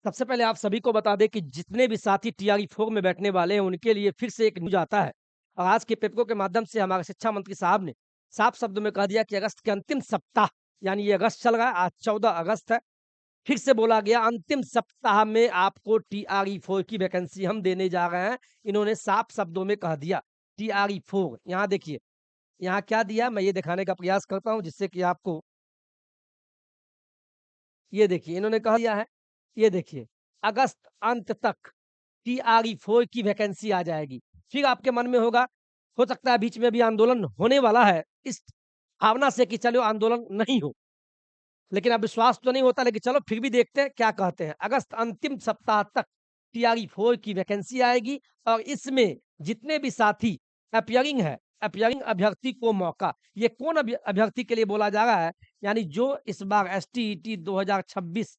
सबसे पहले आप सभी को बता दें कि जितने भी साथी टीआरई 4 में बैठने वाले हैं, उनके लिए फिर से एक न्यूज़ आता है। और आज के पेपरों के माध्यम से हमारे शिक्षा मंत्री साहब ने साफ शब्दों में कह दिया कि अगस्त के अंतिम सप्ताह, यानी ये अगस्त चल रहा है, आज 14 अगस्त है। फिर से बोला गया अंतिम सप्ताह में आपको टीआरई 4 की वैकेंसी हम देने जा रहे हैं। इन्होंने साफ शब्दों में कह दिया टीआरई 4। यहाँ देखिए, यहाँ क्या दिया मैं ये दिखाने का प्रयास करता हूँ जिससे कि आपको ये देखिए इन्होंने कह दिया है, ये देखिए अगस्त अंत तक टीआरई 4 की वैकेंसी आ जाएगी। फिर आपके मन में होगा, हो सकता है बीच में भी आंदोलन होने वाला है, इस भावना से कि चलो आंदोलन नहीं हो। लेकिन अब विश्वास तो नहीं होता, लेकिन चलो फिर भी देखते हैं क्या कहते हैं। अगस्त अंतिम सप्ताह तक टीआरई 4 की वैकेंसी आएगी और इसमें जितने भी साथी अपीयरिंग है, अपीयरिंग अभ्यर्थी को मौका। ये कौन अभ्यर्थी के लिए बोला जा रहा है? यानी जो इस बार एसटीईटी 2026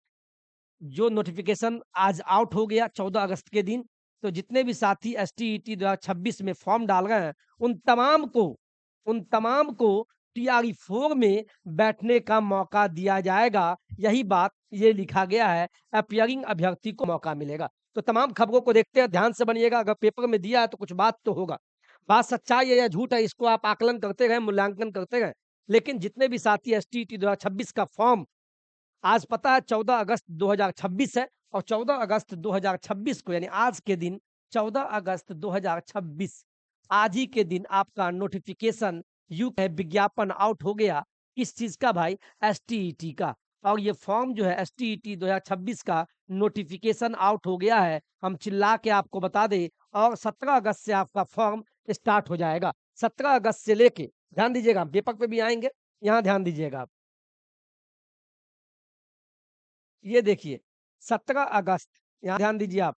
जो नोटिफ़िकेशन आज आउट हो गया 14 अगस्त के दिन, तो जितने भी साथी एसटीईटी 2026 में फॉर्म डाल रहे हैं, उन तमाम को टीआरई 4 में बैठने का मौका दिया जाएगा। यही बात ये लिखा गया है, अपीयरिंग अभ्यर्थी को मौका मिलेगा। तो तमाम खबरों को देखते हैं, ध्यान से बनिएगा, अगर पेपर में दिया है तो कुछ बात तो होगा। बात सच्चाई है या झूठ है, इसको आप आकलन करते रहें, मूल्यांकन करते रहें। लेकिन जितने भी साथी एसटीईटी 2026 का फॉर्म आज पता है 14 अगस्त 2026 है और 14 अगस्त 2026 को यानी आज के दिन 14 अगस्त 2026 आज ही के दिन आपका नोटिफिकेशन है विज्ञापन आउट हो गया। किस चीज का भाई? एसटीईटी का। और ये फॉर्म जो है एसटीईटी 2026 का नोटिफिकेशन आउट हो गया है। हम चिल्ला के आपको बता दें और 17 अगस्त से आपका फॉर्म स्टार्ट हो जाएगा। 17 अगस्त से लेके ध्यान दीजिएगा, हम पेपर पे भी आएंगे, यहाँ ध्यान दीजिएगा आप। ये देखिए 17 अगस्त, यहाँ ध्यान दीजिए आप,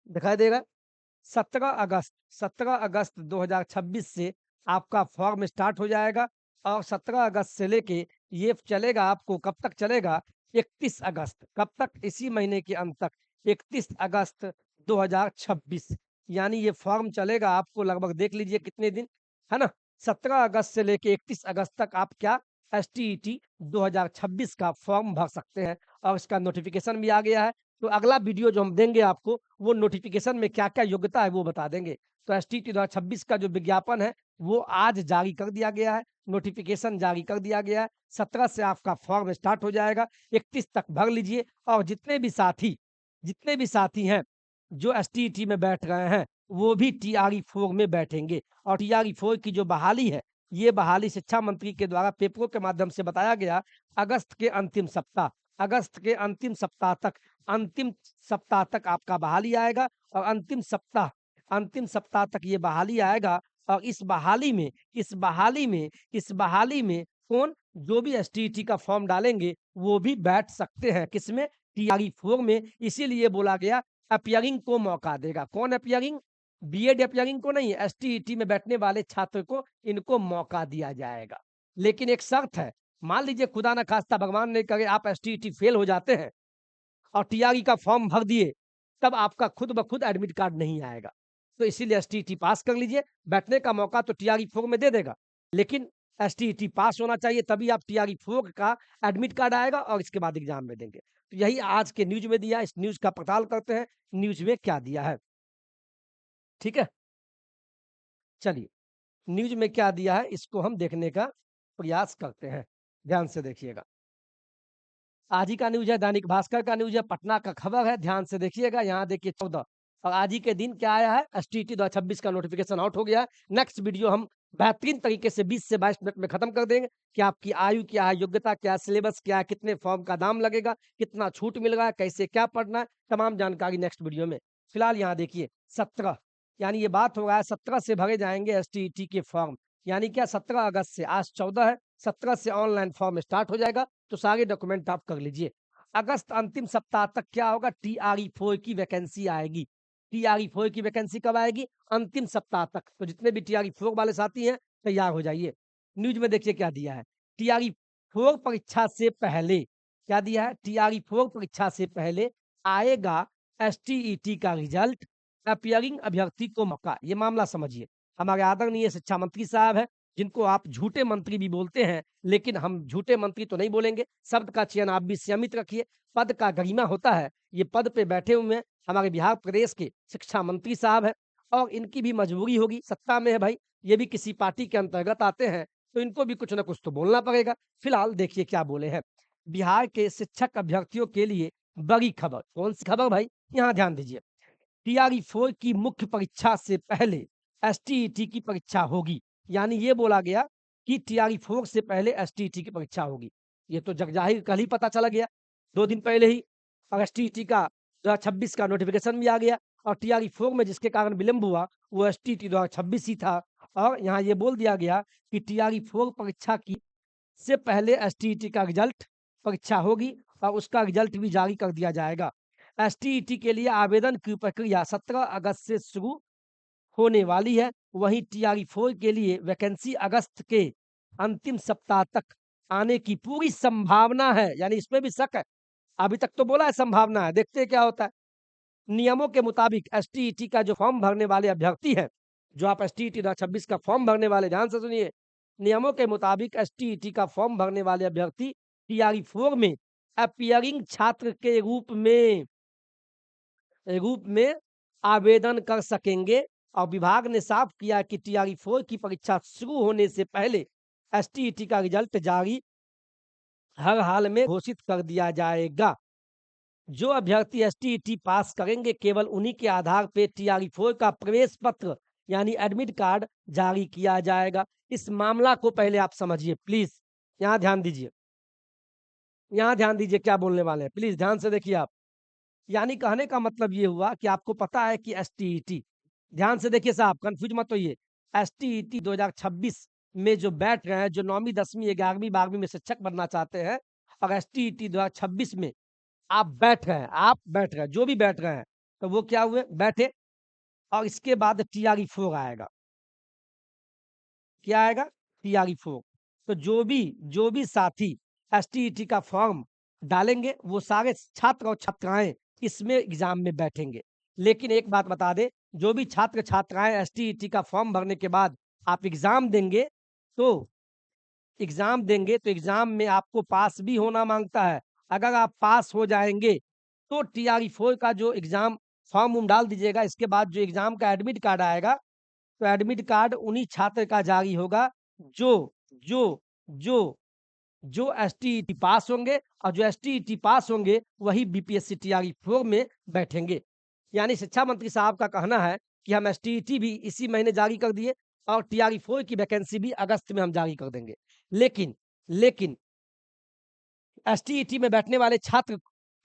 दिखाई देगा 17 अगस्त, 17 अगस्त 2026 से आपका फॉर्म स्टार्ट हो जाएगा और 17 अगस्त से लेके ये चलेगा, आपको कब तक चलेगा? 31 अगस्त। कब तक? इसी महीने के अंत तक, 31 अगस्त 2026। यानी ये फॉर्म चलेगा आपको लगभग देख लीजिए कितने दिन, है ना? 17 अगस्त से लेके 31 अगस्त तक आप क्या एसटीईटी 2026 का फॉर्म भर सकते हैं और इसका नोटिफिकेशन भी आ गया है। तो अगला वीडियो जो हम देंगे आपको, वो नोटिफिकेशन में क्या-क्या योग्यता है वो बता देंगे। तो एसटीईटी 2026 का जो विज्ञापन है, वो आज जारी कर दिया गया है, नोटिफिकेशन जारी कर दिया गया है। 17 से आपका फॉर्म स्टार्ट हो जाएगा, 31 तक भर लीजिए और जितने भी साथी हैं, जो एसटीईटी में बैठ रहे हैं, वो भी टीआरई 4 में बैठेंगे। और टीआरई 4 की जो बहाली है, ये बहाली शिक्षा मंत्री के द्वारा पेपरों के माध्यम से बताया गया, अगस्त के अंतिम सप्ताह, अगस्त के अंतिम सप्ताह तक आपका बहाली आएगा और अंतिम सप्ताह तक ये बहाली आएगा और इस बहाली में कौन? जो भी एसटीईटी का फॉर्म डालेंगे, वो भी बैठ सकते हैं। किसमें? टीआरई 4 में। इसीलिए बोला गया अपीयरिंग को मौका देगा। कौन अपीयरिंग? बीएड अपीयरिंग को नहीं, एसटीईटी में बैठने वाले छात्र को इनको मौका दिया जाएगा। लेकिन एक शर्त है, मान लीजिए खुदा ना खास्ता भगवान नहीं करे आप एसटीईटी फेल हो जाते हैं और टीआरई का फॉर्म भर दिए, तब आपका खुद ब खुद एडमिट कार्ड नहीं आएगा। तो इसीलिए एसटीईटी पास कर लीजिए, बैठने का मौका तो टीआरई 4 में दे देगा, लेकिन एसटीईटी पास होना चाहिए तभी आप टीआरई 4 का एडमिट कार्ड आएगा और इसके बाद एग्जाम में देंगे। तो यही आज के न्यूज़ में दिया है, इस न्यूज़ का पड़ताल करते हैं, न्यूज़ में क्या दिया है। ठीक है? चलिए, न्यूज़ में क्या दिया है इसको हम देखने का प्रयास करते हैं। ध्यान से देखिएगा। आज ही का न्यूज़ है, दैनिक भास्कर का न्यूज़ है, पटना का खबर है, ध्यान से देखिएगा। यहाँ देखिए 14 और आज ही के दिन क्या आया है? एसटीईटी 2026 का नोटिफिकेशन आउट हो गया है। नेक्स्ट वीडियो हम बेहतरीन तरीके से 20 से 22 मिनट में खत्म कर देंगे कि आपकी आयु क्या है, योग्यता क्या है, सिलेबस क्या है, कितने फॉर्म का दाम लगेगा, कितना छूट मिल रहा है, कैसे क्या पढ़ना है, तमाम जानकारी नेक्स्ट वीडियो में। फिलहाल यहाँ देखिए 17, यानी ये बात हो रहा है 17 से भरे जाएंगे एसटीईटी के फॉर्म। यानी क्या 17 अगस्त से, आज 14 है, 17 से ऑनलाइन फॉर्म स्टार्ट हो जाएगा। तो सारे डॉक्यूमेंट आप कर लीजिए। अगस्त अंतिम सप्ताह तक क्या होगा? टीआरई 4 की वैकेंसी आएगी। टीआरई 4 की वैकेंसी कब आएगी? अंतिम सप्ताह तक। तो जितने भी टीआरई 4 वाले साथी हैं, तैयार हो जाइए। न्यूज़ में देखिए क्या दिया है। टीआरई 4 परीक्षा से पहले क्या दिया है? टीआरई 4 परीक्षा से पहले आएगा एसटीईटी का रिजल्ट, अपीयरिंग अभ्यर्थी को मौका। ये मामला समझिए। हमारे आदरणीय शिक्षा मंत्री साहब हैं, जिनको आप झूठे मंत्री भी बोलते हैं, लेकिन हम झूठे मंत्री तो नहीं बोलेंगे, शब्द का चयन आप भी संयमित रखिए, पद का गरिमा होता है, ये पद पे बैठे हुए हैं, हमारे बिहार प्रदेश के शिक्षा मंत्री साहब हैं और इनकी भी मजबूरी होगी, सत्ता में है भाई, ये भी किसी पार्टी के अंतर्गत आते हैं, तो इनको भी कुछ न कुछ तो बोलना पड़ेगा। फिलहाल देखिए क्या बोले हैं, बिहार के शिक्षक अभ्यर्थियों के लिए बड़ी खबर, कौन-सी खबर भाई? यहाँ ध्यान दीजिए। टीआरई 4 की मुख्य परीक्षा से पहले एसटीईटी की परीक्षा होगी। यानी ये बोला गया कि टीआरई 4 से पहले एसटीईटी की परीक्षा होगी। ये तो जगजाहिर कल ही पता चला गया, 2 दिन पहले ही और एसटीईटी का 2026 का नोटिफ़िकेशन भी आ गया और टीआरई 4 में जिसके कारण विलंब हुआ, वो एसटीईटी 2026 ही था और यहाँ ये बोल दिया गया कि टीआरई 4 परीक्षा की से पहले एसटीईटी का रिजल्ट परीक्षा होगी और उसका रिजल्ट भी जारी कर दिया जाएगा। एसटीईटी के लिए आवेदन की प्रक्रिया 17 अगस्त से शुरू होने वाली है। वहीं टीआरई 4 के लिए वैकेंसी अगस्त के अंतिम सप्ताह तक आने की पूरी संभावना है, यानी इसमें भी शक है। अभी तक तो बोला है संभावना है, देखते हैं क्या होता है। नियमों के मुताबिक एसटीईटी का जो फॉर्म भरने वाले अभ्यर्थी हैं, जो आप एसटीईटी 2026 का फॉर्म भरने वाले, ध्यान से सुनिए। नियमों के मुताबिक एसटीईटी का फॉर्म भरने वाले अभ्यर्थी टीआरई 4 में अपीयरिंग छात्र के रूप में आवेदन कर सकेंगे और विभाग ने साफ किया कि टीआरई 4 की परीक्षा शुरू होने से पहले एसटीईटी का रिजल्ट जारी हर हाल में घोषित कर दिया जाएगा। जो अभ्यर्थी एसटीईटी पास करेंगे केवल उन्हीं के आधार पे टीआरई 4 का प्रवेश पत्र यानी एडमिट कार्ड जारी किया जाएगा। इस मामला को पहले आप समझिए प्लीज, यहाँ ध्यान दीजिए, यहाँ ध्यान दीजिए क्या बोलने वाले हैं, प्लीज ध्यान से देखिए आप। यानी कहने का मतलब ये हुआ कि आपको पता है कि एसटीईटी, ध्यान से देखिए साहब, कंफ्यूज मत होइए। एसटीईटी 2026 में जो बैठ रहे हैं, जो 9वीं 10वीं 11वीं 12वीं में शिक्षक बनना चाहते हैं और एसटीईटी 2026 में आप बैठ रहे हैं, जो भी बैठ रहे हैं, तो वो क्या हुए? बैठे और इसके बाद टीआरई 4 आएगा। क्या आएगा? टीआरई 4। तो जो भी साथी एसटीईटी का फॉर्म डालेंगे, वो सारे छात्र और छात्राएँ इसमें एग्ज़ाम में बैठेंगे। लेकिन एक बात बता दें, जो भी छात्र-छात्राएँ एसटीईटी का फॉर्म भरने के बाद आप तो एग्ज़ाम में आपको पास भी होना माँगता है। अगर आप पास हो जाएँगे, तो टीआरई 4 का जो एग्ज़ाम फॉर्म-वॉर्म डाल दीजिएगा, इसके बाद जो एग्ज़ाम का एडमिट कार्ड आएगा, तो एडमिट कार्ड उन्हीं छात्र का जारी होगा जो जो जो जो एसटीईटी पास होंगे और जो एसटीईटी पास होंगे, वही बीपीएससी टीआरई 4 में बैठेंगे। यानी शिक्षा मंत्री साहब का कहना है कि हम एसटीईटी भी इसी महीने जारी कर दिए और टीआरई 4 की वैकेंसी भी अगस्त में हम जारी कर देंगे। लेकिन एसटीईटी में बैठने वाले छात्र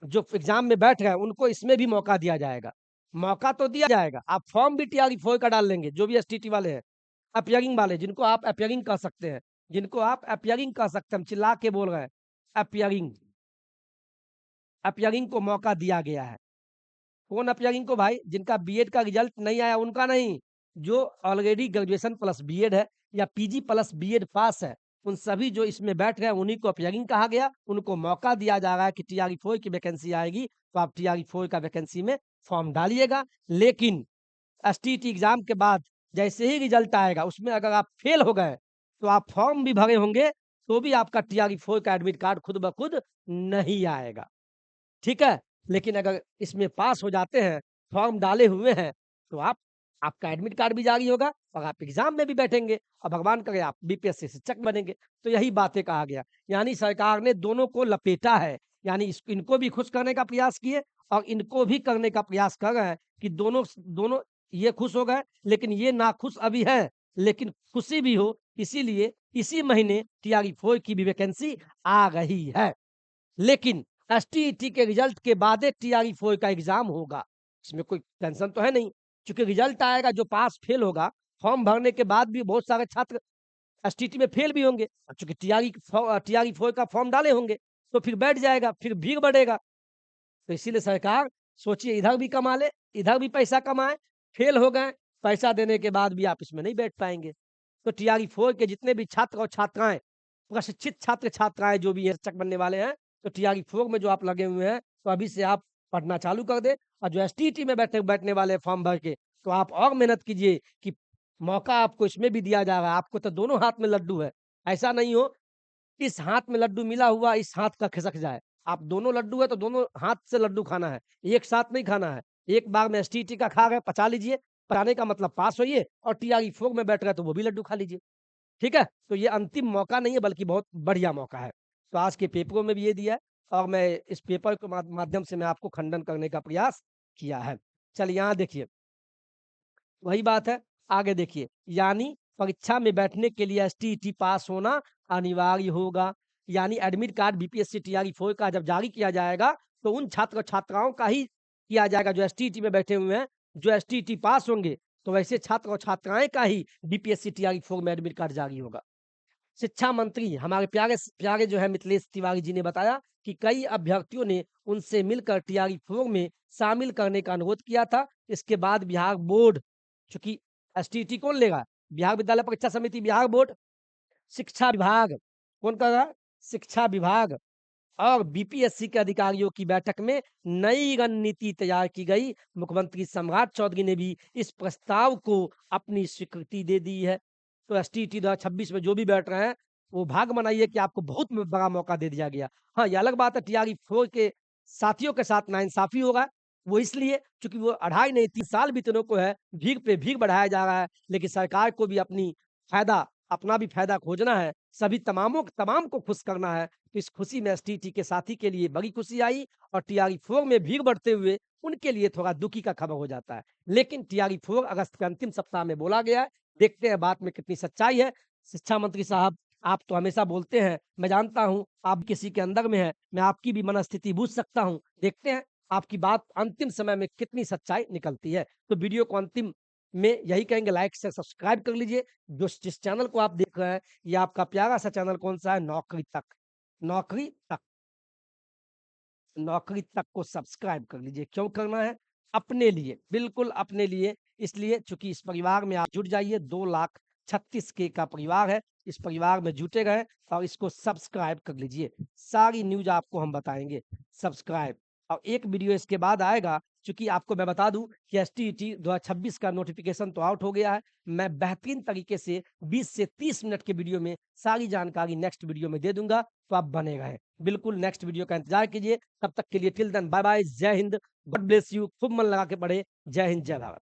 जो एग्ज़ाम में बैठ रहे हैं, उनको इसमें भी मौका दिया जाएगा। मौका तो दिया जाएगा, आप फॉर्म भी टीआरई 4 का डाल लेंगे, जो भी एसटीईटी वाले हैं, अपीयरिंग वाले, जिनको आप अपीयरिंग कह सकते हैं, हम चिल्ला के बोल रहे हैं, अपीयरिंग, अपीयरिंग को मौका दिया गया है। कौन अपीयरिंग को भाई? जिनका बीएड का रिजल्ट नहीं आया उनका नहीं, जो ऑलरेडी ग्रेजुएशन प्लस बीएड है या पीजी प्लस बीएड पास है, उन सभी जो इसमें बैठ गए उन्हीं को अपीयरिंग कहा गया। उनको मौका दिया जा रहा है कि टीआरई 4 की वैकेंसी आएगी, तो आप टीआरई 4 का वैकेंसी में फॉर्म डालिएगा। लेकिन एसटीईटी एग्ज़ाम के बाद जैसे ही रिजल्ट आएगा, उसमें अगर आप फेल हो गए, तो आप फॉर्म भी भरे होंगे, तो भी आपका टीआरई 4 का एडमिट कार्ड खुद ब खुद नहीं आएगा। ठीक है? लेकिन अगर इसमें पास हो जाते हैं, फॉर्म डाले हुए हैं, तो आपका एडमिट कार्ड भी जारी होगा और आप एग्ज़ाम में भी बैठेंगे और भगवान करे आप बीपीएससी शिक्षक बनेंगे। तो यही बातें कहा गया। यानी सरकार ने दोनों को लपेटा है। यानी इनको भी खुश करने का प्रयास किए और इनको भी करने का प्रयास कर रहे हैं कि दोनों ये खुश हो गए, लेकिन ये नाखुश अभी हैं, लेकिन खुशी भी हो, इसीलिए इसी महीने टीआरई 4 की भी वैकेंसी आ रही है। लेकिन एसटीईटी के रिजल्ट के बाद एक टीआरई 4 का एग्ज़ाम होगा। इसमें कोई टेंशन तो है नहीं, चूँकि रिजल्ट आएगा, जो पास फेल होगा, फॉर्म भरने के बाद भी बहुत सारे छात्र एसटीईटी में फेल भी होंगे और चूँकि टीआरई 4 का फॉर्म डाले होंगे, तो फिर बैठ जाएगा, फिर भीड़ बढ़ेगा। तो इसीलिए सरकार सोचिए, इधर भी कमा ले, इधर भी पैसा कमाए, फेल हो गए, पैसा देने के बाद भी आप इसमें नहीं बैठ पाएँगे। तो टीआरई 4 के जितने भी छात्र और छात्राएँ, प्रशिक्षित छात्र-छात्राएँ जो भी हैं, शिक्षक बनने वाले हैं, तो टीआरई 4 में जो आप लगे हुए हैं, तो अभी से आप पढ़ना चालू कर दें और जो एसटीईटी में बैठने वाले हैं फॉर्म भर के, तो आप और मेहनत कीजिए कि मौका आपको इसमें भी दिया जा रहा है, आपको तो दोनों हाथ में लड्डू है। ऐसा नहीं हो, इस हाथ में लड्डू मिला हुआ, इस हाथ का खिसक जाए। आप दोनों लड्डू है तो दोनों हाथ से लड्डू खाना है, एक साथ नहीं खाना है। एक बार में एसटीईटी का खा गए, पचा लीजिए, पचाने का मतलब पास होइए और टीआरई 4 में बैठ गए तो वो भी लड्डू खा लीजिए। ठीक है? तो ये अंतिम मौका नहीं है बल्कि बहुत बढ़िया मौका है। तो आज के पेपरों में भी ये दिया है और मैं इस पेपर के माध्यम से मैं आपको खंडन करने का प्रयास किया है। चलिए यहाँ देखिए, वही बात है, आगे देखिए, यानी परीक्षा में बैठने के लिए एसटीईटी पास होना अनिवार्य होगा। यानी एडमिट कार्ड बीपीएससी टीआरई 4 का जब जारी किया जाएगा, तो उन छात्र-छात्राओं का ही किया जाएगा जो एसटीईटी में बैठे हुए हैं। जो एसटीईटी पास होंगे, तो वैसे छात्र और छात्राएँ का ही बीपीएससी टीआरई 4 में एडमिट कार्ड जारी होगा। शिक्षा मंत्री हमारे प्यारे जो है मिथिलेश तिवारी जी ने बताया कि कई अभ्यर्थियों ने उनसे मिलकर टीआरई 4 में शामिल करने का अनुरोध किया था। इसके बाद बिहार बोर्ड, चूँकि एसटीईटी कौन लेगा? बिहार विद्यालय परीक्षा समिति, बिहार बोर्ड, शिक्षा विभाग, कौन कर रहा है? शिक्षा विभाग और बीपीएससी के अधिकारियों की बैठक में नई रणनीति तैयार की गई। मुख्यमंत्री सम्राट चौधरी ने भी इस प्रस्ताव को अपनी स्वीकृति दे दी है। तो एसटीईटी 2026 में जो भी बैठ रहे हैं, वो भाग मनाइए कि आपको बहुत बड़ा मौका दे दिया गया। हाँ, ये अलग बात है टीआरई 4 के साथियों के साथ नाइंसाफ़ी होगा। वो इसलिए चूँकि वो अढ़ाई नहीं 3 साल बीतने को है, भीख पे भीख बढ़ाया जा रहा है, लेकिन सरकार को भी अपना भी फ़ायदा खोजना है, सभी तमाम को खुश करना है। तो इस खुशी में एसटीईटी के साथी के लिए बड़ी खुशी आई और टीआरई 4 में भीड़ बढ़ते हुए उनके लिए थोड़ा दुखी का खबर हो जाता है। लेकिन टीआरई 4 अगस्त के अंतिम सप्ताह में बोला गया है, देखते हैं बात में कितनी सच्चाई है। शिक्षा मंत्री साहब, आप तो हमेशा बोलते हैं, मैं जानता हूँ आप किसी के अंदर में हैं, मैं आपकी भी मनस्थिति बूझ सकता हूँ। देखते हैं आपकी बात अंतिम समय में कितनी सच्चाई निकलती है। तो वीडियो को अंतिम में यही कहेंगे, लाइक शेयर सब्सक्राइब कर लीजिए। जो जिस चैनल को आप देख रहे हैं, ये आपका प्यारा सा चैनल कौन-सा है? नौकरी तक। नौकरी तक। नौकरी तक को सब्सक्राइब कर लीजिए। क्यों करना है? अपने लिए, बिल्कुल अपने लिए। इसलिए चूँकि इस परिवार में आप जुड़ जाइए, 2,36,000 के का परिवार है। इस परिवार में जुटे रहें और इसको सब्सक्राइब कर लीजिए। सारी न्यूज़ आपको हम बताएँगे, सब्सक्राइब। और एक वीडियो इसके बाद आएगा, चूँकि आपको मैं बता दूँ कि एसटीईटी 2026 का नोटिफ़िकेशन तो आउट हो गया है। मैं बेहतरीन तरीके से 20 से 30 मिनट के वीडियो में सारी जानकारी नेक्स्ट वीडियो में दे दूँगा, तो आप बने रहें। बिल्कुल नेक्स्ट वीडियो का इंतज़ार कीजिए। तब तक के लिए टिल देन बाय बाय, जय हिंद, गॉड ब्लेस यू, खूब मन लगा के पढ़ें। जय हिंद, जय भारत।